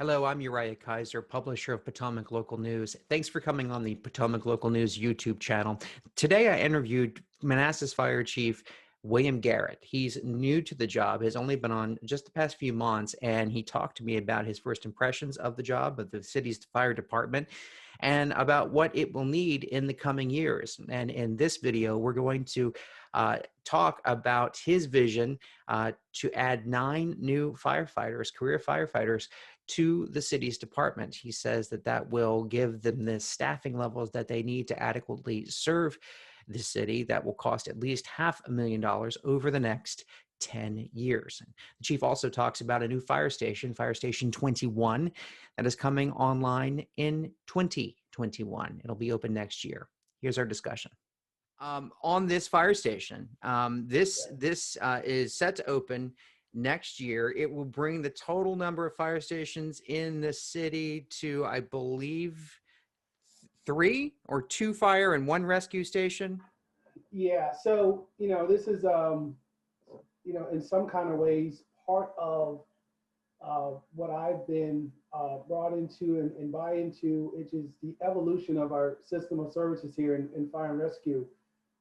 Hello, I'm Uriah Kaiser, publisher of Potomac Local News. Thanks for coming on the Potomac Local News YouTube channel. Today I interviewed Manassas Fire Chief William Garrett. He's new to the job, has only been on just the past few months, and he talked to me about his first impressions of the job, of the city's fire department, and about what it will need in the coming years. And in this video, we're going to talk about his vision to add 9 new firefighters, career firefighters, to the city's department. He says that that will give them the staffing levels that they need to adequately serve the city. That will cost at least $500,000 over the next 10 years. The chief also talks about a new fire station, Fire Station 21, that is coming online in 2021. It'll be open next year. Here's our discussion. On this fire station, this is set to open next year. It will bring the total number of fire stations in the city to, I believe, 3 or 2 fire and 1 rescue station. Yeah, so this is in some kind of ways part of what I've been brought into and buy into, which is the evolution of our system of services here in fire and rescue.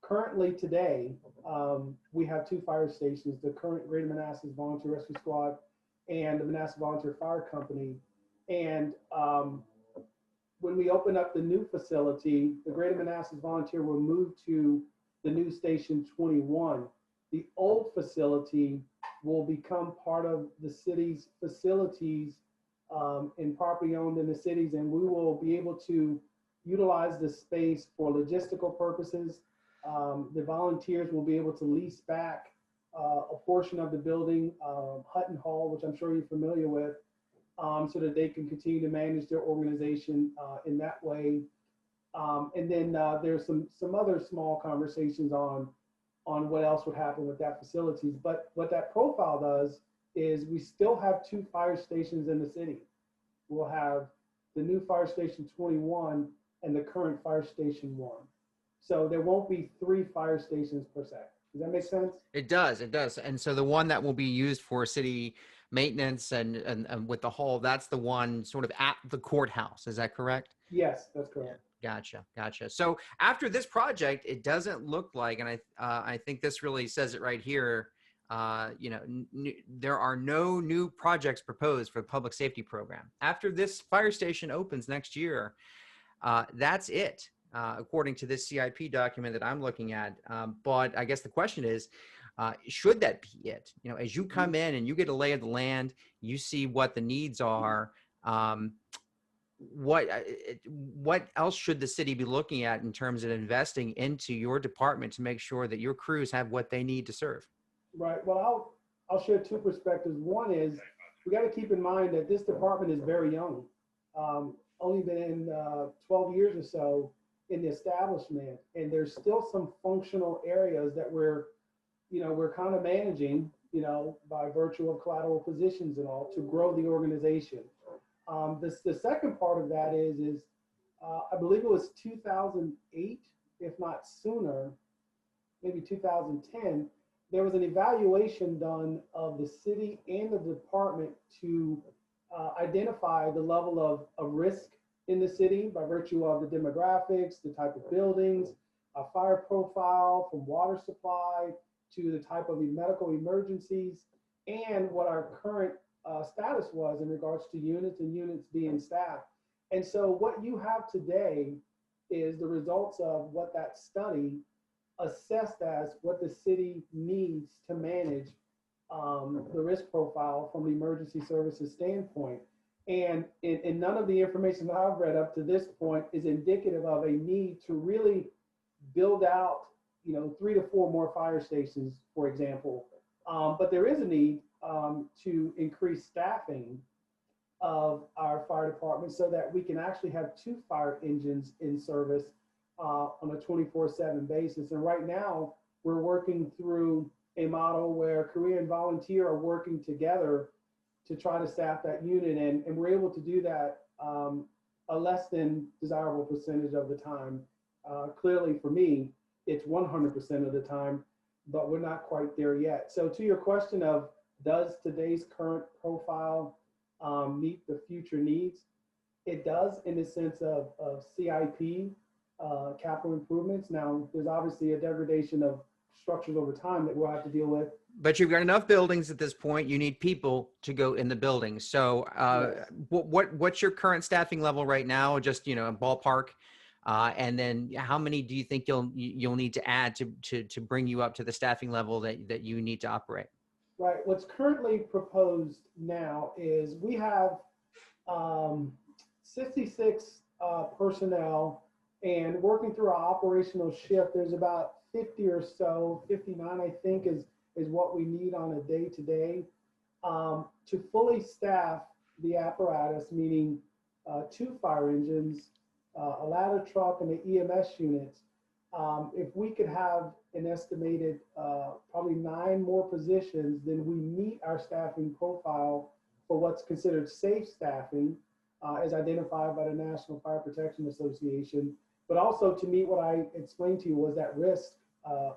Currently today, we have 2 fire stations, the current Greater Manassas Volunteer Rescue Squad and the Manassas Volunteer Fire Company. And when we open up the new facility, the Greater Manassas Volunteer will move to the new Station 21. The old facility will become part of the city's facilities and property owned in the cities, and we will be able to utilize the space for logistical purposes. The volunteers will be able to lease back a portion of the building, Hutton Hall, which I'm sure you're familiar with, so that they can continue to manage their organization in that way. And then there's some other small conversations on what else would happen with that facilities. But what that profile does is we still have 2 fire stations in the city. We'll have the new Fire Station 21 and the current Fire Station 1. So there won't be 3 fire stations per se. Does that make sense? It does. It does. And so the one that will be used for city maintenance and with the hall, that's the one sort of at the courthouse. Is that correct? Yes, that's correct. Gotcha. So after this project, it doesn't look like, and I think this really says it right here. There are no new projects proposed for the public safety program after this fire station opens next year. That's it. According to this CIP document that I'm looking at. But I guess the question is, should that be it? As you come in and you get a lay of the land, you see what the needs are. What else should the city be looking at in terms of investing into your department to make sure that your crews have what they need to serve? Right. Well, I'll share 2 perspectives. One is we got to keep in mind that this department is very young. Only been in 12 years or so in the establishment, and there's still some functional areas that we're kind of managing, by virtue of collateral positions and all, to grow the organization. The second part of that is I believe it was 2008, if not sooner, maybe 2010, there was an evaluation done of the city and the department to identify the level of risk in the city by virtue of the demographics, the type of buildings, a fire profile from water supply to the type of medical emergencies, and what our current status was in regards to units and units being staffed. And so what you have today is the results of what that study assessed as what the city needs to manage the risk profile from the emergency services standpoint. And none of the information that I've read up to this point is indicative of a need to really build out, 3 to 4 more fire stations, for example. But there is a need to increase staffing of our fire department so that we can actually have 2 fire engines in service on a 24/7 basis. And right now, we're working through a model where career and volunteer are working together to try to staff that unit, and we're able to do that a less than desirable percentage of the time. Clearly for me, it's 100% of the time, but we're not quite there yet. So to your question of, does today's current profile meet the future needs. It does in the sense of CIP, capital improvements. Now, there's obviously a degradation of structures over time that we'll have to deal with. But you've got enough buildings at this point. You need people to go in the buildings. So Yes. what's your current staffing level right now? Just, a ballpark. And then how many do you think you'll need to add to bring you up to the staffing level that you need to operate? Right. What's currently proposed now is we have 66 personnel, and working through our operational shift, there's about 50 or so, 59, I think, is what we need on a day-to-day to fully staff the apparatus, meaning 2 fire engines, a ladder truck, and the EMS units. If we could have an estimated probably 9 more positions, then we meet our staffing profile for what's considered safe staffing, as identified by the National Fire Protection Association, but also to meet what I explained to you was that risk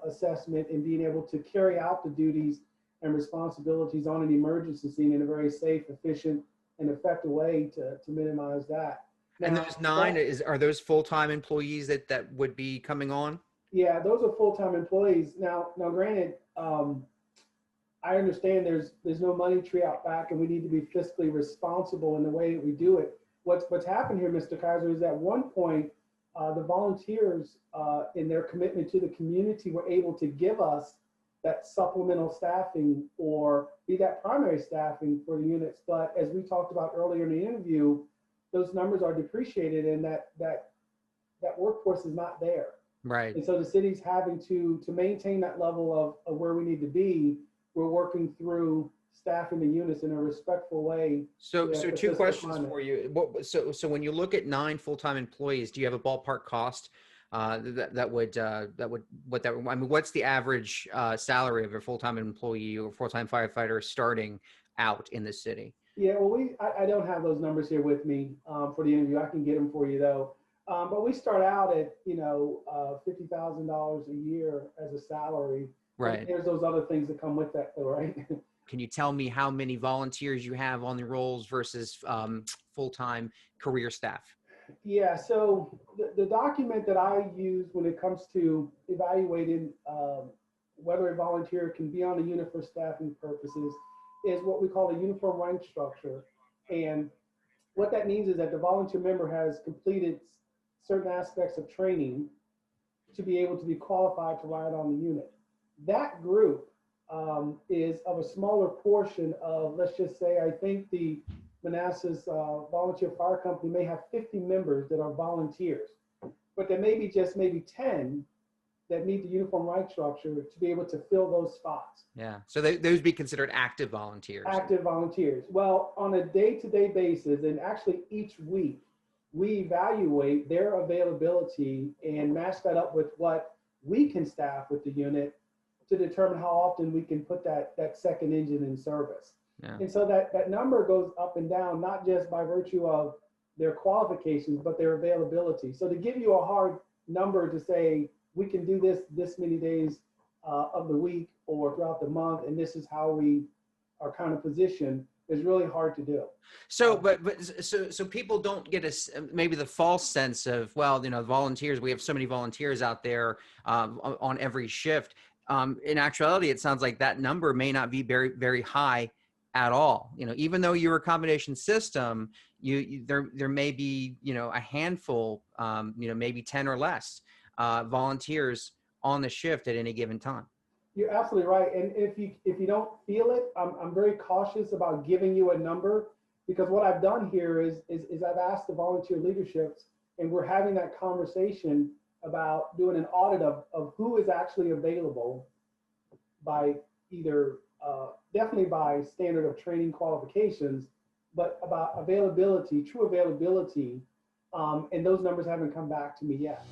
assessment and being able to carry out the duties and responsibilities on an emergency scene in a very safe, efficient, and effective way to minimize that. And Now, those 9 are those full-time employees that would be coming on? yeah, those are full-time employees. Now, granted, I understand there's no money tree out back, and we need to be fiscally responsible in the way that we do it. What's happened here, Mr. Kaiser, is at one point, the volunteers in their commitment to the community were able to give us that supplemental staffing or be that primary staffing for the units. But as we talked about earlier in the interview, those numbers are depreciated, and that workforce is not there. Right. And so the city's having to maintain that level of where we need to be. We're working through staffing the units in a respectful way. So 2 questions for you. So when you look at 9 full-time employees, do you have a ballpark cost I mean, what's the average salary of a full-time employee or full-time firefighter starting out in the city? Yeah, well, I don't have those numbers here with me for the interview. I can get them for you though. But we start out at $50,000 a year as a salary. Right. And there's those other things that come with that, though, right? Can you tell me how many volunteers you have on the rolls versus full-time career staff? Yeah, so the document that I use when it comes to evaluating whether a volunteer can be on a unit for staffing purposes is what we call a uniform rank structure. And what that means is that the volunteer member has completed certain aspects of training to be able to be qualified to ride on the unit. That group is of a smaller portion of, let's just say, I think the Manassas Volunteer Fire Company may have 50 members that are volunteers, but there may be just maybe 10 that meet the uniform rank structure to be able to fill those spots. Yeah, so those be considered active volunteers. Active volunteers. Well, on a day-to-day basis, and actually each week, we evaluate their availability and match that up with what we can staff with the unit to determine how often we can put that second engine in service. Yeah. And so that number goes up and down, not just by virtue of their qualifications, but their availability. So to give you a hard number to say, we can do this many days of the week or throughout the month, and this is how we are kind of positioned, is really hard to do. So, so people don't get maybe the false sense of, well, volunteers, we have so many volunteers out there on every shift. In actuality, it sounds like that number may not be very, very high at all. Even though you're a combination system, there may be, a handful, maybe 10 or less volunteers on the shift at any given time. You're absolutely right. And if you don't feel it, I'm very cautious about giving you a number, because what I've done here is I've asked the volunteer leaderships, and we're having that conversation about doing an audit of who is actually available by either definitely by standard of training qualifications, but about availability, true availability. And those numbers haven't come back to me yet.